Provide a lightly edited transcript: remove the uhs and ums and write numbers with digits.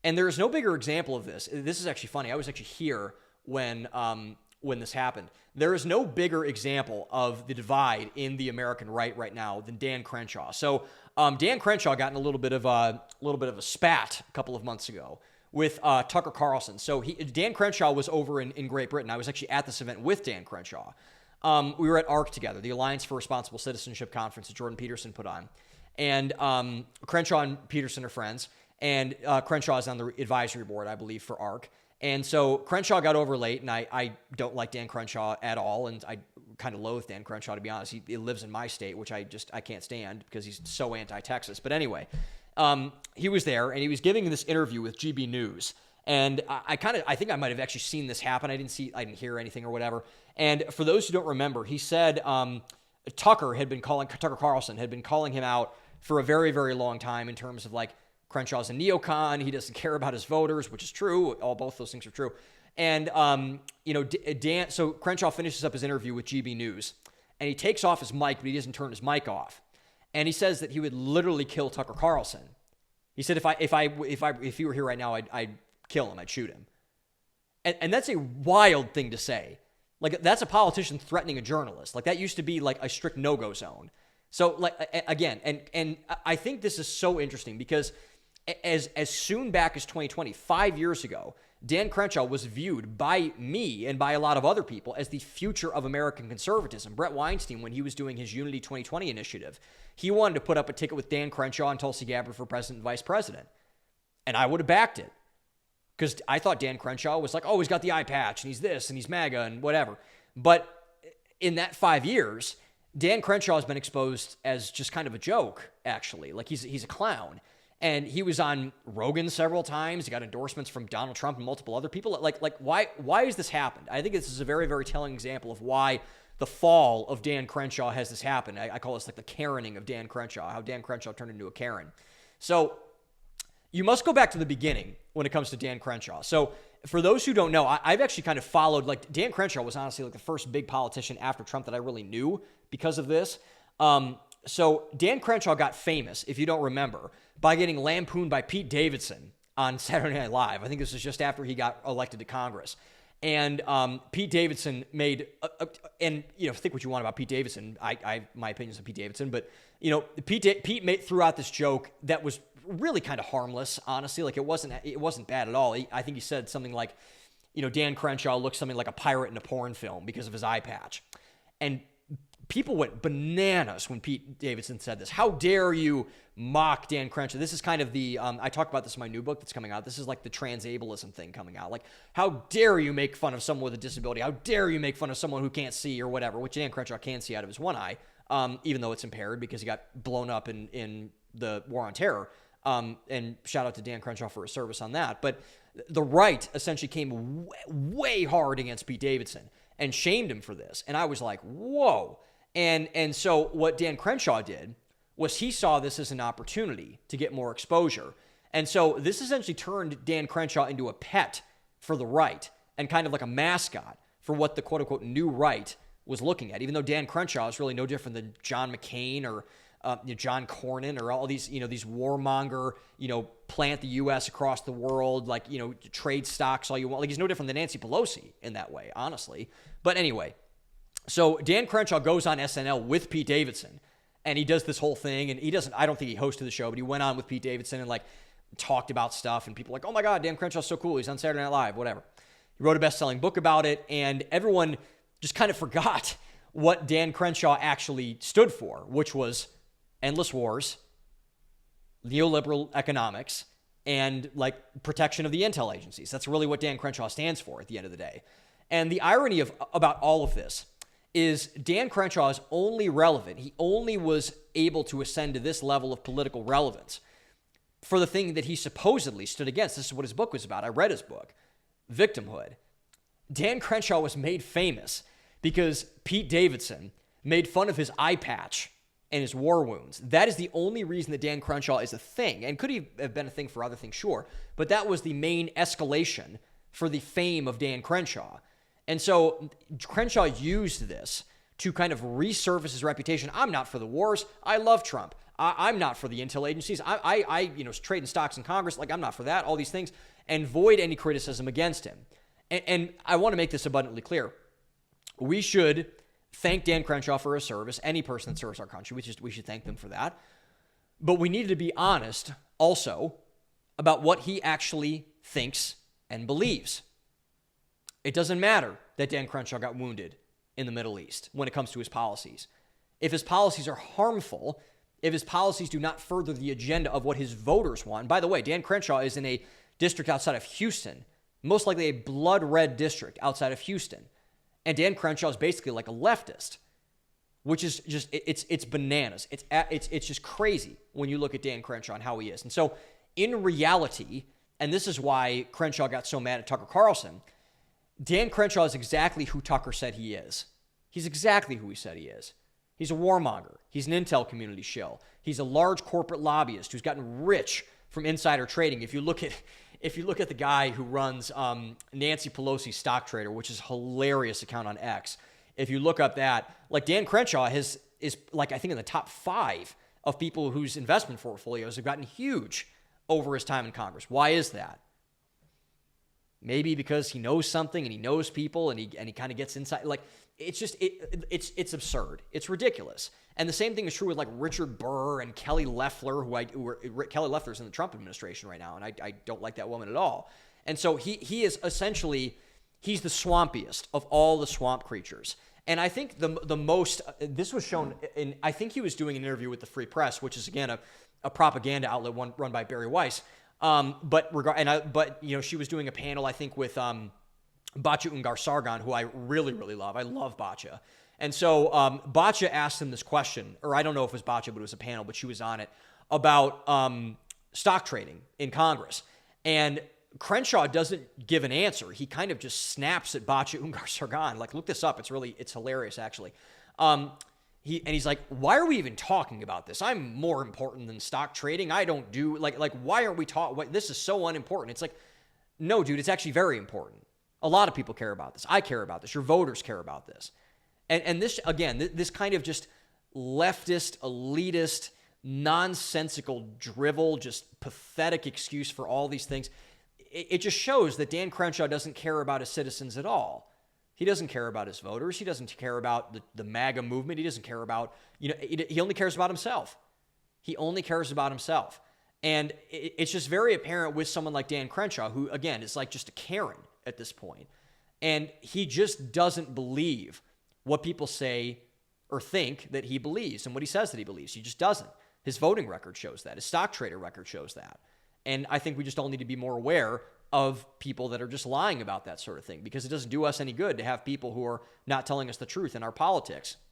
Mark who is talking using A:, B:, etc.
A: And there is no bigger example of this. This is actually funny. I was actually here when this happened. There is no bigger example of the divide in the American right now than Dan Crenshaw. So Dan Crenshaw got in a little bit of a spat a couple of months ago with Tucker Carlson. So Dan Crenshaw was over in Great Britain. I was actually at this event with Dan Crenshaw. We were at ARC together, the Alliance for Responsible Citizenship conference that Jordan Peterson put on. And Crenshaw and Peterson are friends. And Crenshaw is on the advisory board, I believe, for ARC. And so Crenshaw got over late, and I don't like Dan Crenshaw at all, and I kind of loathe Dan Crenshaw, to be honest. He lives in my state, which I can't stand because he's so anti-Texas. But anyway, he was there, and he was giving this interview with GB News. And I think I might have actually seen this happen. I didn't hear anything or whatever. And for those who don't remember, he said Tucker Carlson had been calling him out for a very, very long time in terms of like, Crenshaw's a neocon. He doesn't care about his voters, which is true. Both those things are true. And, so Crenshaw finishes up his interview with GB News, and he takes off his mic, but he doesn't turn his mic off. And he says that he would literally kill Tucker Carlson. He said, if he were here right now, I'd kill him. I'd shoot him. And that's a wild thing to say. Like, that's a politician threatening a journalist. Like, that used to be like a strict no-go zone. So, like, again, and I think this is so interesting because as soon back as 2020, 5 years ago, Dan Crenshaw was viewed by me and by a lot of other people as the future of American conservatism. Brett Weinstein, when he was doing his Unity 2020 initiative, he wanted to put up a ticket with Dan Crenshaw and Tulsi Gabbard for president and vice president. And I would have backed it because I thought Dan Crenshaw was like, oh, he's got the eye patch and he's this and he's MAGA and whatever. But in that 5 years, Dan Crenshaw has been exposed as just kind of a joke, actually. Like, he's a clown. And he was on Rogan several times. He got endorsements from Donald Trump and multiple other people. Like why has this happened? I think this is a very, very telling example of why the fall of Dan Crenshaw has this happen. I call this like the Karening of Dan Crenshaw, how Dan Crenshaw turned into a Karen. So you must go back to the beginning when it comes to Dan Crenshaw. So for those who don't know, I've actually kind of followed, like, Dan Crenshaw was honestly like the first big politician after Trump that I really knew because of this. So Dan Crenshaw got famous, if you don't remember, by getting lampooned by Pete Davidson on Saturday Night Live. I think this was just after he got elected to Congress. And Pete Davidson made, and, think what you want about Pete Davidson. My opinions on Pete Davidson, but, Pete threw out this joke that was really kind of harmless, honestly. Like, it wasn't bad at all. I think he said something like, Dan Crenshaw looks something like a pirate in a porn film because of his eye patch. And people went bananas when Pete Davidson said this. How dare you mock Dan Crenshaw? This is kind of the, I talk about this in my new book that's coming out. This is like the transableism thing coming out. Like, how dare you make fun of someone with a disability? How dare you make fun of someone who can't see or whatever, which Dan Crenshaw can see out of his one eye, even though it's impaired because he got blown up in the War on Terror. And shout out to Dan Crenshaw for his service on that. But the right essentially came way hard against Pete Davidson and shamed him for this. And I was like, whoa. And so what Dan Crenshaw did was he saw this as an opportunity to get more exposure. And so this essentially turned Dan Crenshaw into a pet for the right and kind of like a mascot for what the quote-unquote new right was looking at, even though Dan Crenshaw is really no different than John McCain or John Cornyn or all these, these warmonger, plant the U.S. across the world, like, trade stocks all you want. Like, he's no different than Nancy Pelosi in that way, honestly. But anyway, so Dan Crenshaw goes on SNL with Pete Davidson, and he does this whole thing, and I don't think he hosted the show, but he went on with Pete Davidson and, like, talked about stuff, and people were like, oh my God, Dan Crenshaw's so cool. He's on Saturday Night Live, whatever. He wrote a best-selling book about it, and everyone just kind of forgot what Dan Crenshaw actually stood for, which was endless wars, neoliberal economics, and, like, protection of the intel agencies. That's really what Dan Crenshaw stands for at the end of the day. And the irony about all of this is Dan Crenshaw is only relevant. He only was able to ascend to this level of political relevance for the thing that he supposedly stood against. This is what his book was about. I read his book, Victimhood. Dan Crenshaw was made famous because Pete Davidson made fun of his eye patch and his war wounds. That is the only reason that Dan Crenshaw is a thing. And could he have been a thing for other things? Sure. But that was the main escalation for the fame of Dan Crenshaw. And so Crenshaw used this to kind of resurface his reputation. I'm not for the wars. I love Trump. I'm not for the intel agencies. I trade in stocks in Congress. Like, I'm not for that. All these things, and void any criticism against him. And I want to make this abundantly clear. We should thank Dan Crenshaw for his service. Any person that serves our country, we should thank them for that. But we need to be honest also about what he actually thinks and believes. It doesn't matter that Dan Crenshaw got wounded in the Middle East when it comes to his policies. If his policies are harmful, if his policies do not further the agenda of what his voters want. And by the way, Dan Crenshaw is in a district outside of Houston, most likely a blood red district outside of Houston. And Dan Crenshaw is basically like a leftist, which is just, it's bananas. It's just crazy when you look at Dan Crenshaw and how he is. And so in reality, and this is why Crenshaw got so mad at Tucker Carlson, Dan Crenshaw is exactly who Tucker said he is. He's exactly who he said he is. He's a warmonger. He's an intel community shill. He's a large corporate lobbyist who's gotten rich from insider trading. If you look at the guy who runs Nancy Pelosi's Stock Trader, which is a hilarious account on X, if you look up that, like Dan Crenshaw is like, I think in the top 5 of people whose investment portfolios have gotten huge over his time in Congress. Why is that? Maybe because he knows something and he knows people and he kind of gets inside. Like, it's absurd. It's ridiculous. And the same thing is true with like Richard Burr and Kelly Loeffler, Kelly Loeffler's in the Trump administration right now, and I don't like that woman at all. And so he is essentially, he's the swampiest of all the swamp creatures. And I think the most, this was shown in, I think he was doing an interview with the Free Press, which is again a propaganda outlet run by Barry Weiss. But she was doing a panel, I think, with Batya Ungar-Sargon, who I really, really love. I love Batya. And so Batya asked him this question, or I don't know if it was Batya, but it was a panel, but she was on it, about stock trading in Congress. And Crenshaw doesn't give an answer. He kind of just snaps at Batya Ungar-Sargon. Like, look this up. It's hilarious, actually. He's like, why are we even talking about this? I'm more important than stock trading. I don't do, like why aren't we talking? This is so unimportant. It's like, no, dude, it's actually very important. A lot of people care about this. I care about this. Your voters care about this. And this, again, this kind of just leftist, elitist, nonsensical drivel, just pathetic excuse for all these things, it just shows that Dan Crenshaw doesn't care about his citizens at all. He doesn't care about his voters. He doesn't care about the MAGA movement. He doesn't care about, he only cares about himself. He only cares about himself. And it's just very apparent with someone like Dan Crenshaw, who, again, is like just a Karen at this point. And he just doesn't believe what people say or think that he believes and what he says that he believes. He just doesn't. His voting record shows that. His stock trader record shows that. And I think we just all need to be more aware of people that are just lying about that sort of thing, because it doesn't do us any good to have people who are not telling us the truth in our politics.